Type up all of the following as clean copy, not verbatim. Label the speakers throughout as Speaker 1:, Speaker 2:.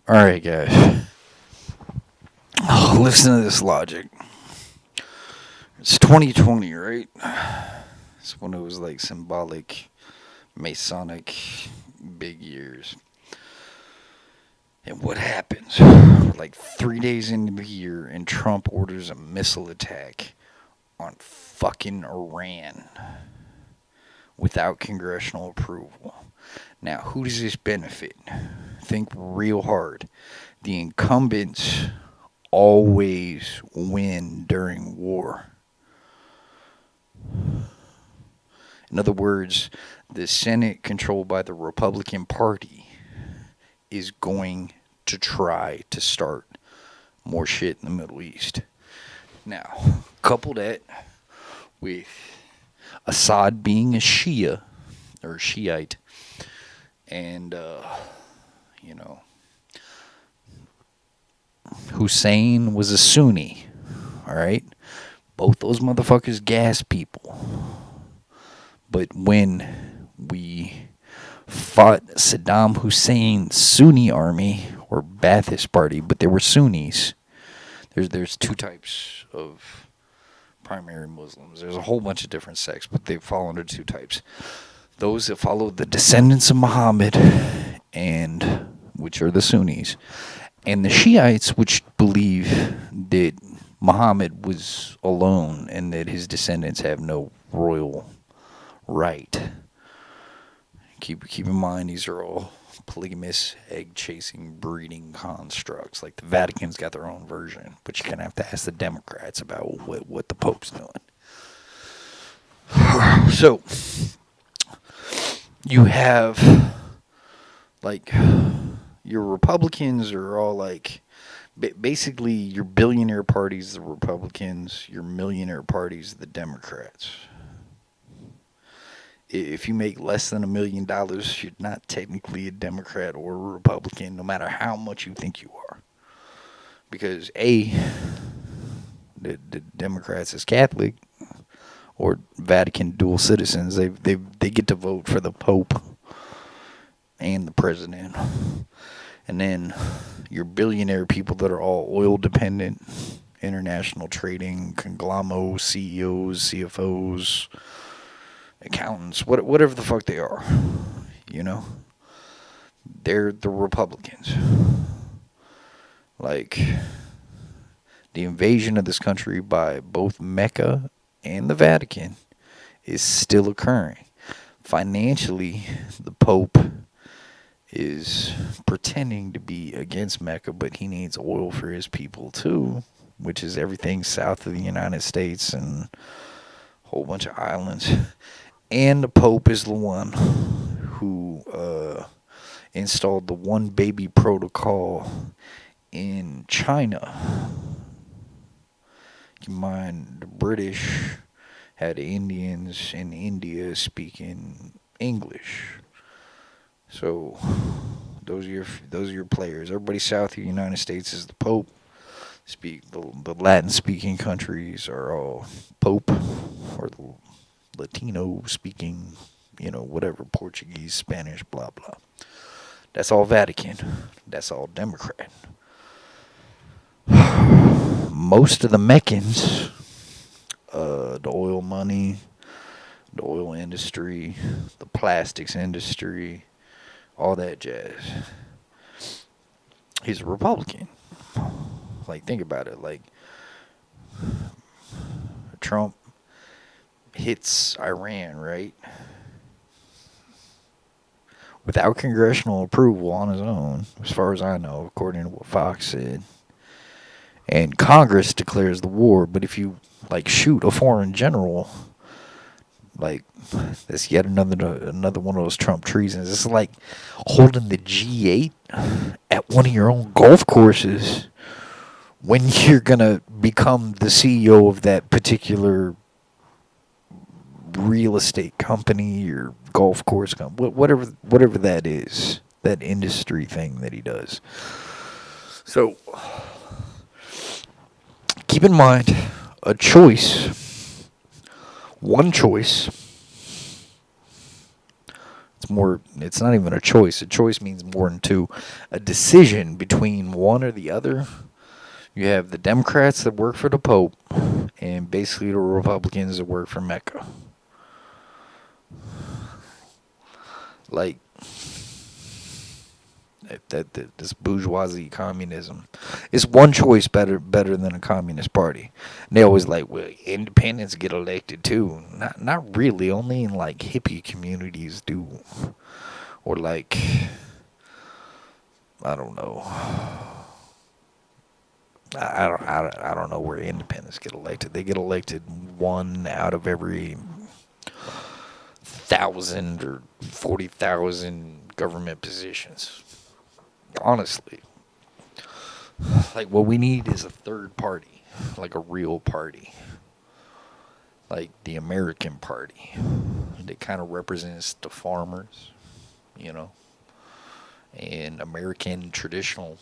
Speaker 1: Alright, guys. Listen to this logic. It's 2020, right? It's when it was like symbolic, Masonic, big years. And what happens? Like 3 days into the year, and Trump orders a missile attack on fucking Iran without congressional approval. Now, who does this benefit? Think real hard. The incumbents always win during war. In other words, the Senate, controlled by the Republican Party, is going to try to start more shit in the Middle East. Now, couple that with Assad being a Shia, or Shiite, and, Hussein was a Sunni, alright? Both those motherfuckers gas people. But when we fought Saddam Hussein's Sunni army, or Ba'athist party, but they were Sunnis. There's two types of primary Muslims. There's a whole bunch of different sects, but they fall under two types. Those that follow the descendants of Muhammad, and which are the Sunnis, and the Shiites, which believe that Muhammad was alone and that his descendants have no royal right. Keep in mind, these are all polygamous, egg-chasing, breeding constructs. Like the Vatican's got their own version, but you're gonna have to ask the Democrats about what the Pope's doing. So you have like your Republicans are all like basically your billionaire party's the Republicans, your millionaire party's the Democrats. If you make less than $1 million, you're not technically a Democrat or a Republican, no matter how much you think you are. Because the Democrats as Catholic or Vatican dual citizens, they get to vote for the Pope and the president. And then your billionaire people that are all oil dependent, international trading, conglomerates, CEOs, CFOs, accountants, whatever the fuck they are, they're the Republicans. Like, the invasion of this country by both Mecca and the Vatican is still occurring. Financially, the Pope is pretending to be against Mecca, but he needs oil for his people too, which is everything south of the United States and a whole bunch of islands. And the Pope is the one who installed the one baby protocol in China. Keep in mind, the British had Indians in India speaking English. So those are your players. Everybody south of the United States is the Pope. The Latin speaking countries are all Pope, or the Latino speaking, whatever, Portuguese, Spanish, blah, blah. That's all Vatican. That's all Democrat. Most of the Meccans, the oil money, the oil industry, the plastics industry, all that jazz, he's a Republican. Like, think about it. Like, Trump hits Iran, right? Without congressional approval on his own, as far as I know, according to what Fox said. And Congress declares the war, but if you, shoot a foreign general, that's yet another one of those Trump treasons. It's like holding the G8 at one of your own golf courses when you're gonna become the CEO of that particular real estate company or golf course company, whatever that is, that industry thing that he does. So keep in mind, one choice. It's not even a choice. A choice means more than two. A decision between one or the other. You have the Democrats that work for the Pope, and basically the Republicans that work for Mecca. Like, this bourgeoisie communism. It's one choice better than a communist party. And they always like, well, independents get elected too. Not really. Only in like hippie communities do. Or like, I don't know. I don't know where independents get elected. They get elected one out of every 1,000 or 40,000 government positions. Honestly, like what we need is a third party, like a real party, like the American party that kind of represents the farmers, you know, and American traditional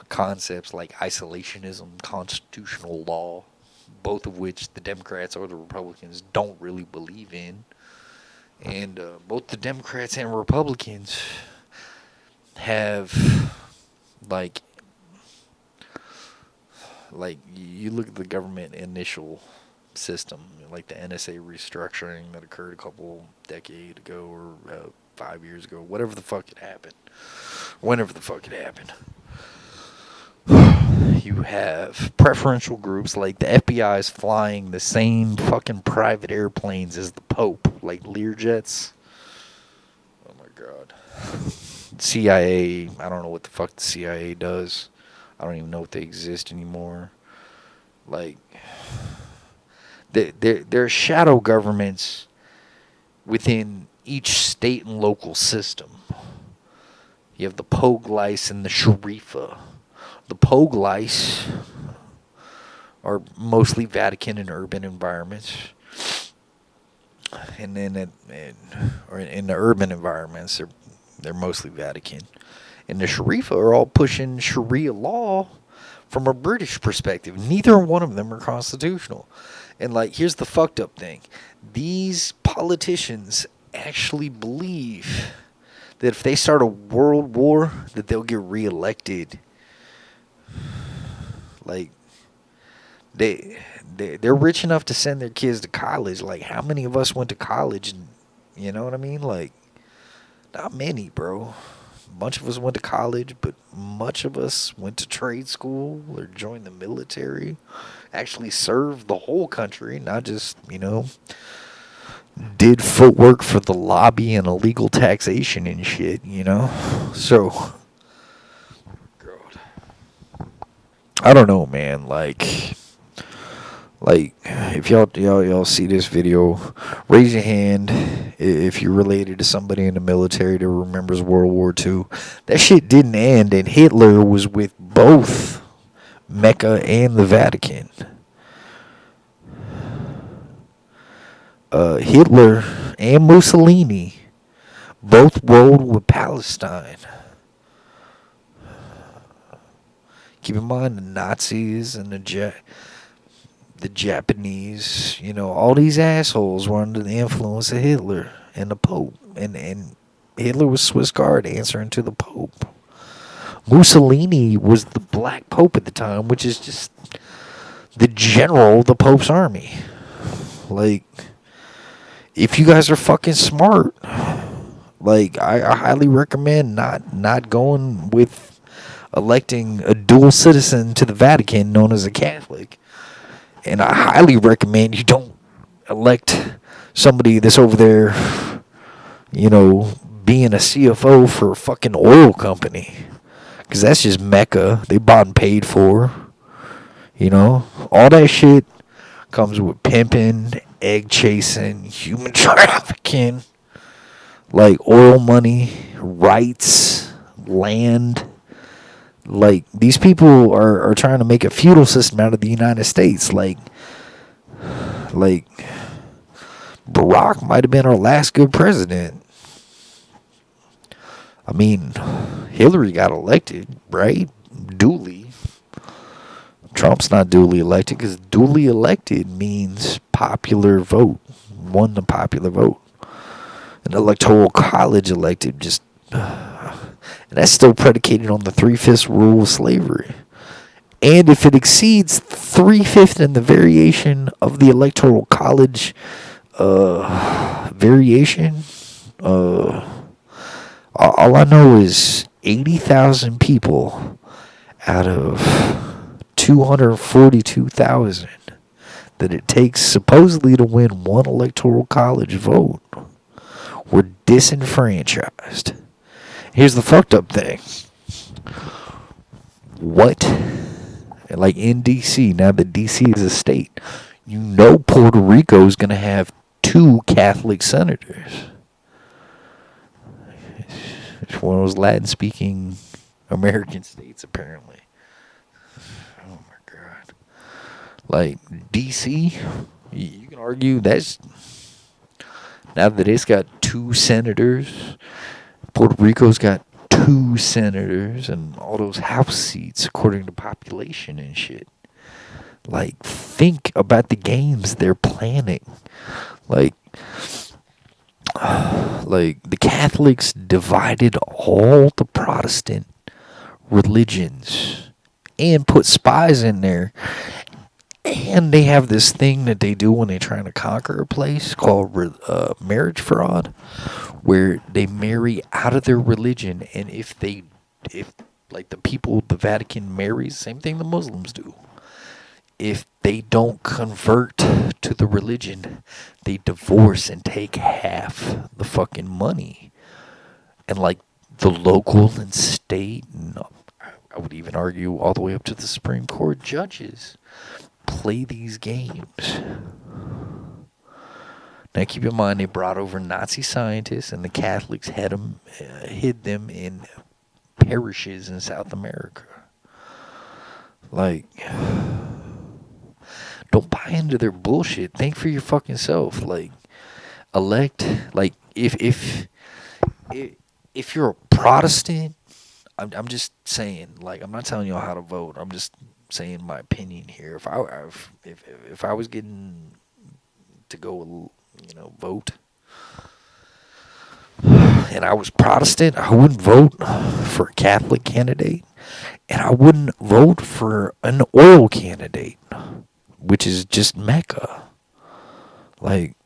Speaker 1: concepts like isolationism, constitutional law, both of which the Democrats or the Republicans don't really believe in. And both the Democrats and Republicans have like you look at the government initial system, like the NSA restructuring that occurred a couple decades ago or 5 years ago, whatever the fuck it happened, whenever the fuck it happened. You have preferential groups like the FBI is flying the same fucking private airplanes as the Pope, like Learjets. Oh my god. CIA, I don't know what the fuck the CIA does. I don't even know if they exist anymore. Like, there are shadow governments within each state and local system. You have the Poglice and the Sharifa. The Poglice are mostly Vatican and urban environments. And then in the urban environments, they're mostly Vatican. And the Sharifa are all pushing Sharia law from a British perspective. Neither one of them are constitutional. And like, here's the fucked up thing. These politicians actually believe that if they start a world war, that they'll get reelected. Like, they're rich enough to send their kids to college. Like, how many of us went to college? And, you know what I mean? Like, not many, bro. A bunch of us went to college, but much of us went to trade school or joined the military. Actually served the whole country, not just, did footwork for the lobby and illegal taxation and shit, So, God. I don't know, man. Like if y'all see this video, raise your hand if you're related to somebody in the military that remembers World War II. That shit didn't end, and Hitler was with both Mecca and the Vatican. Hitler and Mussolini both rolled with Palestine. Keep in mind the Nazis and the Japanese, all these assholes were under the influence of Hitler and the Pope. And Hitler was Swiss Guard answering to the Pope. Mussolini was the Black Pope at the time, which is just the general of the Pope's army. Like, if you guys are fucking smart, like, I highly recommend not going with electing a dual citizen to the Vatican known as a Catholic. And I highly recommend you don't elect somebody that's over there, being a CFO for a fucking oil company. Because that's just Mecca. They bought and paid for. All that shit comes with pimping, egg chasing, human trafficking, like oil money, rights, land. Like, these people are trying to make a feudal system out of the United States. Like Barack might have been our last good president. I mean, Hillary got elected, right? Duly. Trump's not duly elected, because duly elected means popular vote. Won the popular vote. an electoral college elected, just and that's still predicated on the 3/5 rule of slavery. And if it exceeds 3/5 in the variation of the electoral college variation, all I know is 80,000 people out of 242,000 that it takes supposedly to win one electoral college vote were disenfranchised. Here's the fucked up thing. What? Like in D.C., now that D.C. is a state, you know Puerto Rico is going to have 2 Catholic senators. It's one of those Latin-speaking American states, apparently. Oh, my God. Like, D.C., you can argue that's... Now that it's got 2 senators, Puerto Rico's got 2 senators and all those House seats according to population and shit. Like, think about the games they're planning. Like the Catholics divided all the Protestant religions and put spies in there. And they have this thing that they do when they're trying to conquer a place called marriage fraud, where they marry out of their religion, and if like the people the Vatican marries, same thing the Muslims do. If they don't convert to the religion, they divorce and take half the fucking money. And like the local and state, and I would even argue all the way up to the Supreme Court judges play these games. Now keep in mind they brought over Nazi scientists, and the Catholics hid them in parishes in South America. Like, don't buy into their bullshit. Think for your fucking self. Like, elect. Like, if you're a Protestant, I'm just saying. Like, I'm not telling y'all how to vote. I'm just saying my opinion here. If I was getting to go, vote, and I was Protestant, I wouldn't vote for a Catholic candidate, and I wouldn't vote for an oil candidate, which is just Mecca. Like,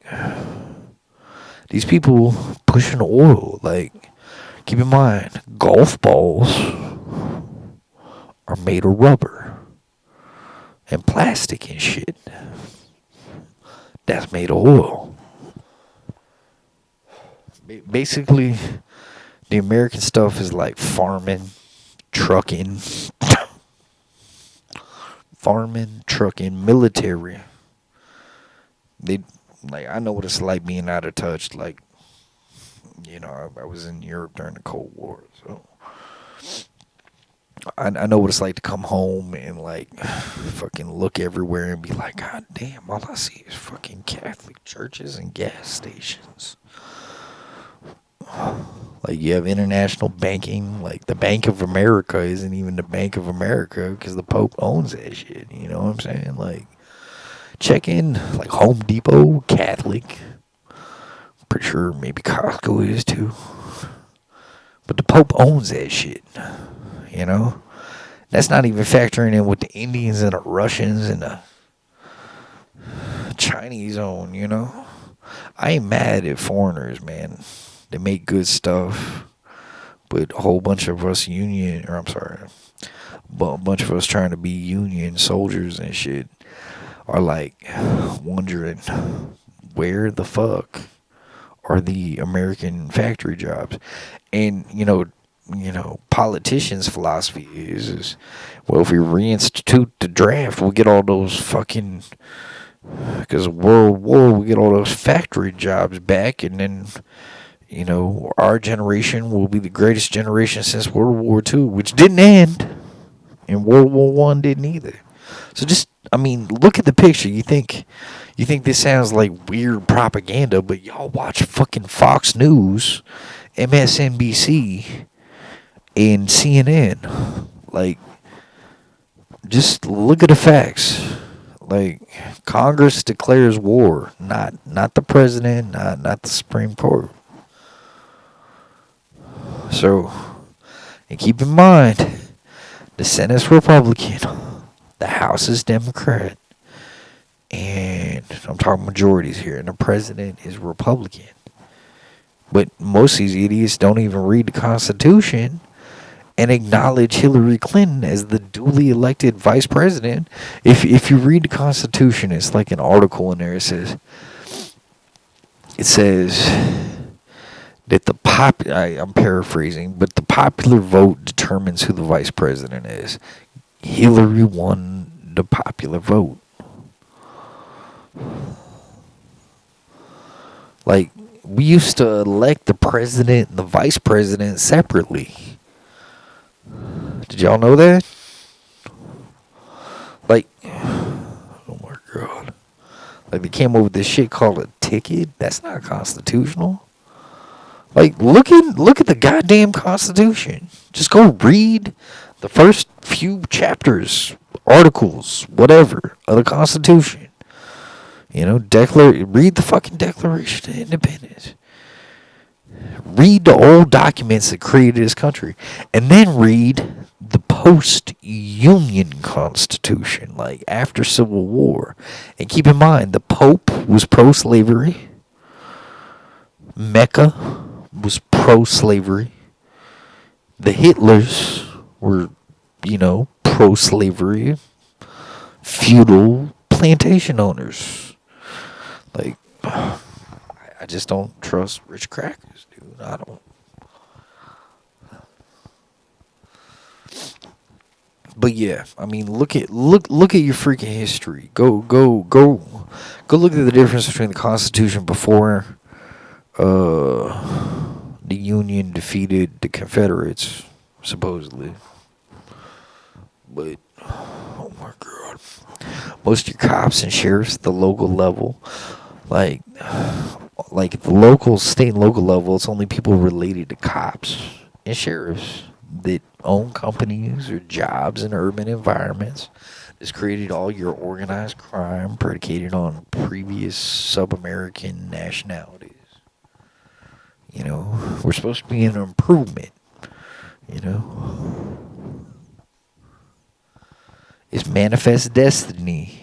Speaker 1: these people pushing oil. Like, keep in mind, golf balls are made of rubber and plastic and shit. That's made of oil. Basically, the American stuff is like farming, trucking, military. I know what it's like being out of touch. Like, I was in Europe during the Cold War, so I know what it's like to come home and like fucking look everywhere and be like, God damn, all I see is fucking Catholic churches and gas stations. Like, you have international banking. Like, the Bank of America isn't even the Bank of America because the Pope owns that shit. You know what I'm saying? Like, check in, like, Home Depot, Catholic. Pretty sure maybe Costco is too. But the Pope owns that shit. That's not even factoring in what the Indians and the Russians and the Chinese own, I ain't mad at foreigners, man. They make good stuff. But a whole bunch of us a bunch of us trying to be Union soldiers and shit are like wondering where the fuck are the American factory jobs. And, politicians' philosophy is, well, if we reinstitute the draft, we'll get all those fucking, because of World War, we get all those factory jobs back, and then, our generation will be the greatest generation since World War II, which didn't end, and World War I didn't either. So just, look at the picture. You think this sounds like weird propaganda, but y'all watch fucking Fox News, MSNBC, and CNN. Like, just look at the facts. Like, Congress declares war, not the president, not the Supreme Court. So, and keep in mind, the Senate's Republican, the House is Democrat, and I'm talking majorities here, and the president is Republican. But most of these idiots don't even read the Constitution and acknowledge Hillary Clinton as the duly elected vice president. If you read the Constitution, it's like an article in there. It says that I'm paraphrasing, but the popular vote determines who the vice president is. Hillary won the popular vote. Like, we used to elect the president and the vice president separately. Did y'all know that? Like, oh my God. Like, they came up with this shit called a ticket. That's not constitutional. Like, look at the goddamn Constitution. Just go read the first few chapters, articles, whatever, of the Constitution. You know, read the fucking Declaration of Independence. Read the old documents that created this country. And then read the post-Union Constitution, like after Civil War. And keep in mind, the Pope was pro-slavery. Mecca was pro-slavery. The Hitlers were, pro-slavery. Feudal plantation owners. Like, I just don't trust rich crackers, dude. I don't. But yeah, I mean, look at your freaking history. Go look at the difference between the Constitution before the Union defeated the Confederates, supposedly. But oh my God, most of your cops and sheriffs at the local level, like at the local, state and local level, it's only people related to cops and sheriffs that own companies or jobs in urban environments. This created all your organized crime predicated on previous sub-American nationalities. You know, we're supposed to be an improvement, you know. It's manifest destiny,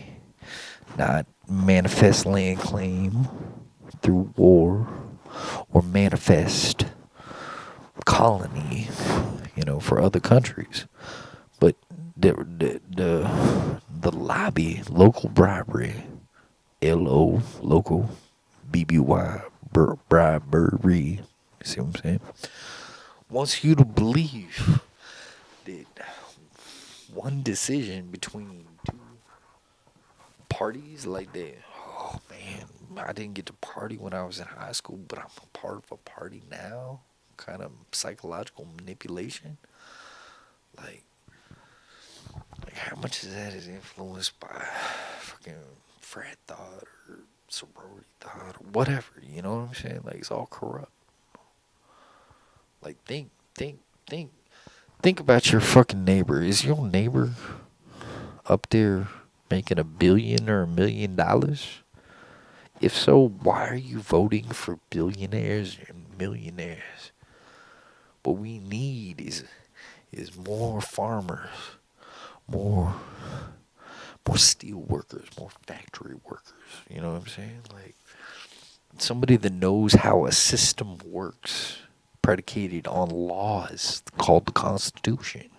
Speaker 1: not manifest land claim through war or manifest colony, for other countries. But the lobby, local bribery, local, BBY, bribery, see what I'm saying? Wants you to believe that one decision between two parties like that, oh man, I didn't get to party when I was in high school, but I'm a part of a party now. Kind of psychological manipulation. Like how much of that is influenced by fucking frat thought or sorority thought or whatever, you know what I'm saying? Like, it's all corrupt. Like, think about your fucking neighbor. Is your neighbor up there making $1 billion or $1 million? If so, why are you voting for billionaires and millionaires? What we need is more farmers, more steel workers, more factory workers. You know what I'm saying? Like, somebody that knows how a system works, predicated on laws called the Constitution.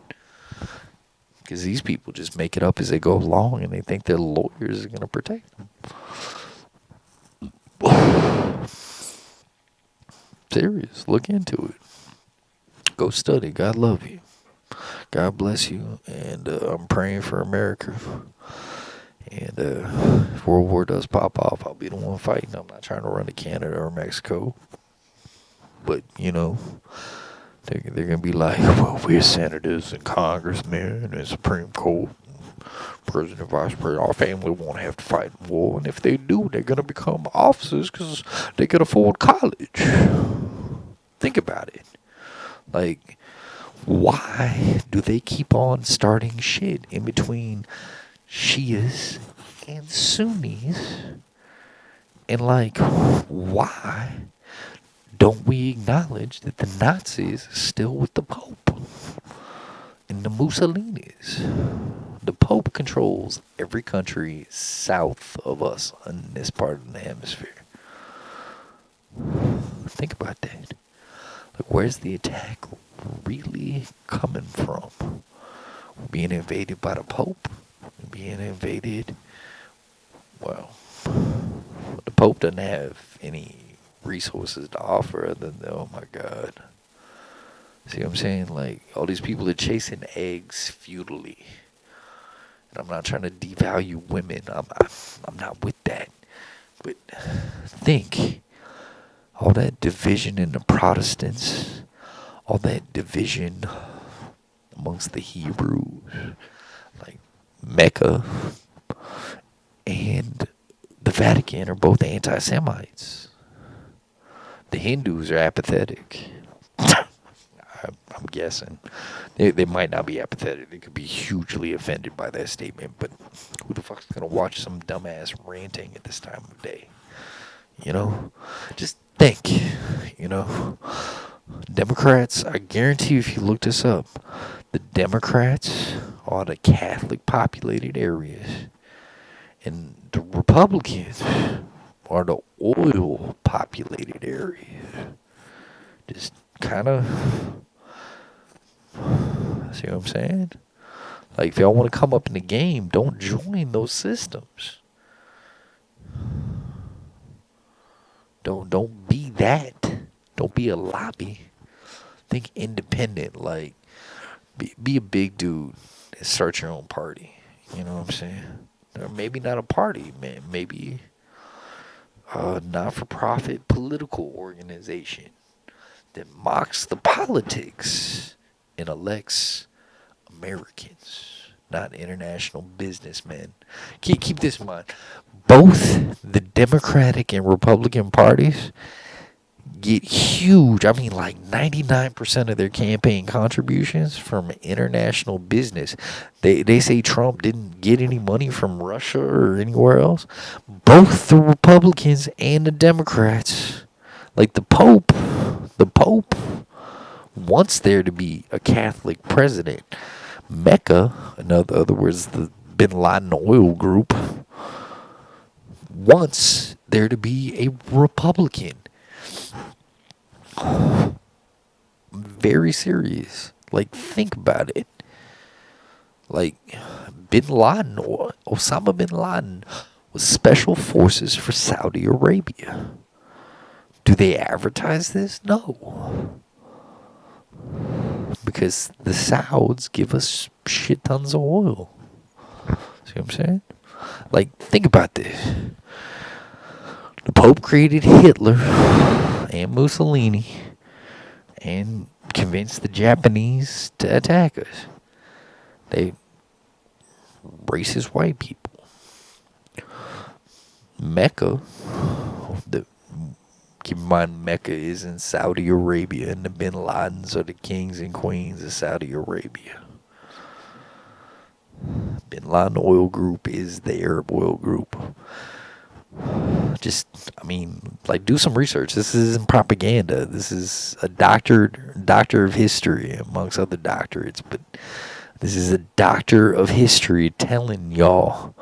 Speaker 1: Because these people just make it up as they go along, and they think their lawyers are going to protect them. Serious. Look into it. Go study. God love you. God bless you. And I'm praying for America. And if World War does pop off, I'll be the one fighting. I'm not trying to run to Canada or Mexico. But, they're going to be like, well, we're senators and congressmen and Supreme Court, president and vice president. Our family won't have to fight in war. And if they do, they're going to become officers because they can afford college. Think about it. Like, why do they keep on starting shit in between Shias and Sunnis? And, like, why don't we acknowledge that the Nazis are still with the Pope and the Mussolinis? The Pope controls every country south of us in this part of the hemisphere. Think about that. Like, where's the attack really coming from? We're being invaded by the Pope? We're being invaded? Well, the Pope doesn't have any resources to offer other than, oh my God. See what I'm saying? Like, all these people are chasing eggs futilely. And I'm not trying to devalue women. I'm not with that. But think, all that division in the Protestants, all that division amongst the Hebrews, like Mecca and the Vatican are both anti-Semites. The Hindus are apathetic. I'm guessing. They might not be apathetic. They could be hugely offended by that statement. But who the fuck's going to watch some dumbass ranting at this time of day? You know? Just think. You know? Democrats, I guarantee you if you look this up, the Democrats are the Catholic populated areas. And the Republicans are the oil populated areas. Just kind of, see what I'm saying? Like, if y'all want to come up in the game, don't join those systems. Don't be that. Don't be a lobby. Think independent. Like, be a big dude and start your own party. You know what I'm saying? Or maybe not a party, man. Maybe a not-for-profit political organization that mocks the politics and elects Americans, not international businessmen. Keep this in mind. Both the Democratic and Republican parties get huge, I mean like 99% of their campaign contributions from international business. They say Trump didn't get any money from Russia or anywhere else. Both the Republicans and the Democrats, like the Pope wants there to be a Catholic president. Mecca, in other words, the Bin Laden oil group, wants there to be a Republican. Very serious. Like, think about it. Like, Bin Laden, or Osama Bin Laden, was special forces for Saudi Arabia. Do they advertise this? No. Because the Sauds give us shit tons of oil. See what I'm saying? Like, think about this. The Pope created Hitler and Mussolini and convinced the Japanese to attack us. They racist white people. Mecca, keep in mind Mecca is in Saudi Arabia, and the Bin Ladens are the kings and queens of Saudi Arabia. Bin Laden oil group is the Arab oil group. Just, I mean, like, do some research. This isn't propaganda. This is a doctor of history, amongst other doctorates. But this is a doctor of history telling y'all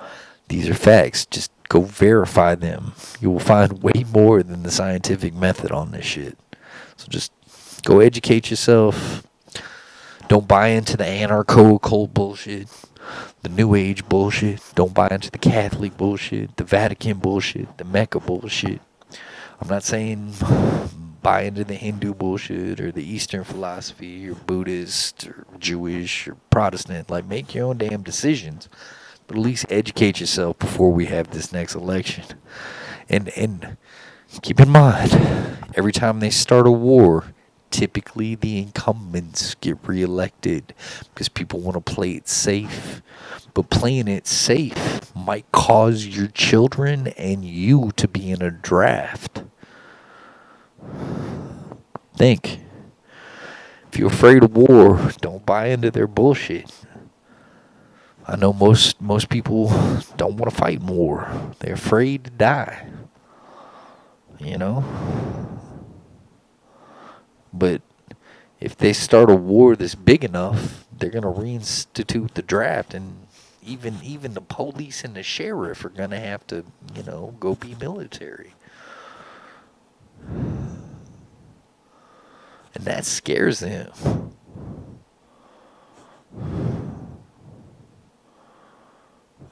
Speaker 1: these are facts. Just go verify them. You will find way more than the scientific method on this shit. So just go educate yourself. Don't buy into the anarcho-occult bullshit. The New Age bullshit. Don't buy into the Catholic bullshit, the Vatican bullshit, the Mecca bullshit. I'm not saying buy into the Hindu bullshit or the Eastern philosophy or Buddhist or Jewish or Protestant. Like, make your own damn decisions. But at least educate yourself before we have this next election. And keep in mind, every time they start a war, typically the incumbents get reelected because people want to play it safe. But playing it safe might cause your children and you to be in a draft. Think. If you're afraid of war, don't buy into their bullshit. I know most people don't want to fight war. They're afraid to die. You know? But if they start a war that's big enough, they're gonna reinstitute the draft, and even the police and the sheriff are gonna have to, go be military, and that scares them.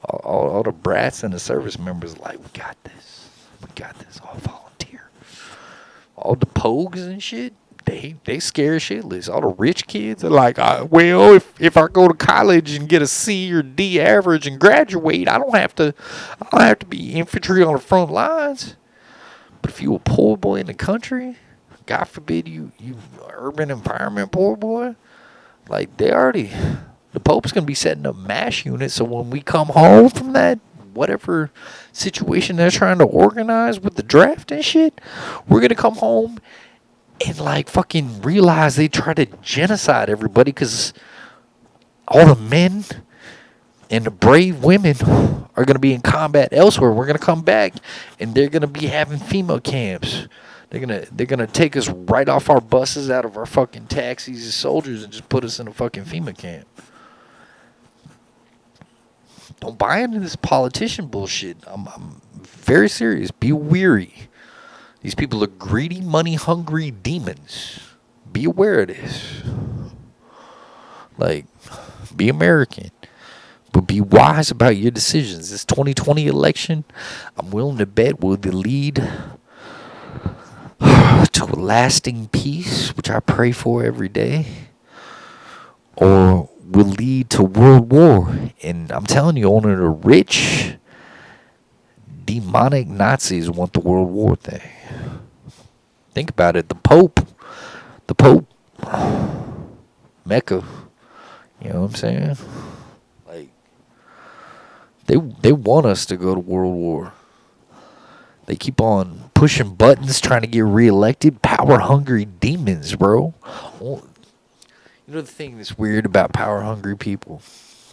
Speaker 1: All the brats and the service members like, we got this, all volunteer. All the pogues and shit, they scared shitless. All the rich kids are like, well, if I go to college and get a C or D average and graduate, I don't have to be infantry on the front lines. But if you a poor boy in the country, God forbid you urban environment poor boy, like the Pope's gonna be setting up mass units. So when we come home from that whatever situation they're trying to organize with the draft and shit, we're gonna come home and like fucking realize they tried to genocide everybody because all the men and the brave women are gonna be in combat elsewhere. We're gonna come back and they're gonna be having FEMA camps. They're gonna take us right off our buses, out of our fucking taxis as soldiers, and just put us in a fucking FEMA camp. Don't buy into this politician bullshit. I'm very serious. Be weary. These people are greedy, money-hungry demons. Be aware of this. Like, be American. But be wise about your decisions. This 2020 election, I'm willing to bet, will lead to a lasting peace, which I pray for every day, or will lead to world war. And I'm telling you, only the rich, demonic Nazis want the world war thing. Think about it. The Pope, Mecca, you know what I'm saying? Like, they want us to go to world war. They keep on pushing buttons, trying to get reelected. Power-hungry demons, bro. You know the thing that's weird about power-hungry people?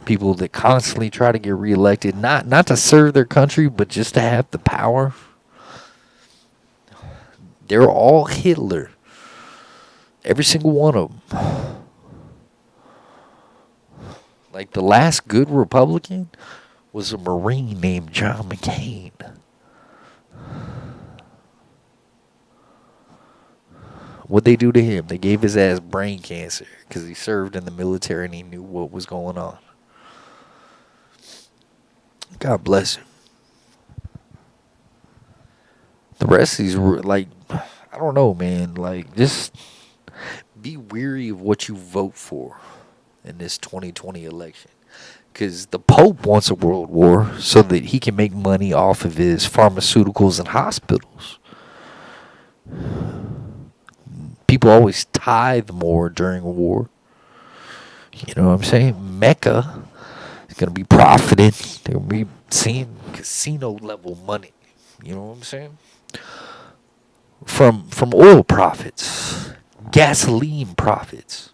Speaker 1: People that constantly try to get reelected, not to serve their country, but just to have the power. They're all Hitler. Every single one of them. Like, the last good Republican was a Marine named John McCain. What'd they do to him? They gave his ass brain cancer because he served in the military and he knew what was going on. God bless him. The rest of these, like, I don't know, man. Like, just be weary of what you vote for in this 2020 election. Because the Pope wants a world war so that he can make money off of his pharmaceuticals and hospitals. People always tithe more during a war. You know what I'm saying? Mecca is going to be profiting. They're going to be seeing casino level money. You know what I'm saying? From oil profits, gasoline profits.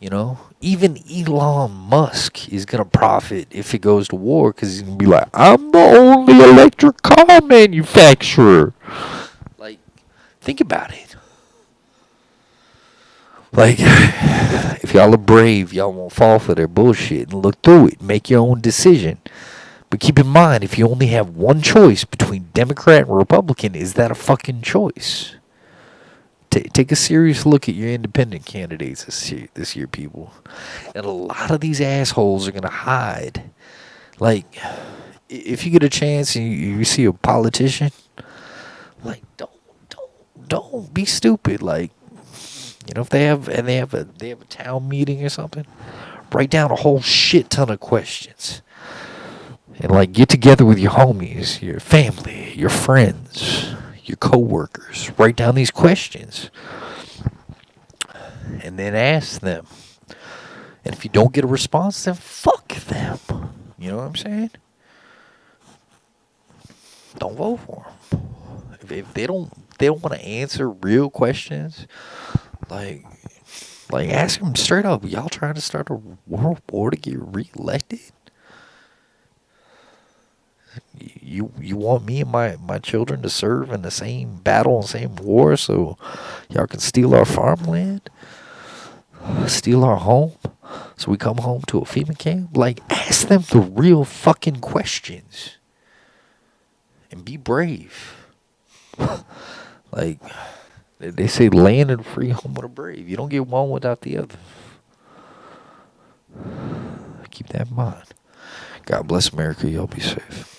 Speaker 1: You know, even Elon Musk is going to profit if it goes to war because he's going to be like, I'm the only electric car manufacturer. Like, think about it. Like, if y'all are brave, y'all won't fall for their bullshit and look through it. Make your own decision. But keep in mind, if you only have one choice between Democrat and Republican, is that a fucking choice? Take a serious look at your independent candidates this year, people. And a lot of these assholes are going to hide. Like, if you get a chance and you see a politician, like, don't be stupid. Like, you know, if they have a town meeting or something, write down a whole shit ton of questions. And, like, get together with your homies, your family, your friends, your coworkers. Write down these questions. And then ask them. And if you don't get a response, then fuck them. You know what I'm saying? Don't vote for them. If they don't want to answer real questions, like ask them straight up, y'all trying to start a world war to get reelected? You want me and my children to serve in the same battle and same war so y'all can steal our farmland? Steal our home? So we come home to a FEMA camp? Like, ask them the real fucking questions. And be brave. Like, they say land and free home of the brave. You don't get one without the other. Keep that in mind. God bless America. Y'all be safe.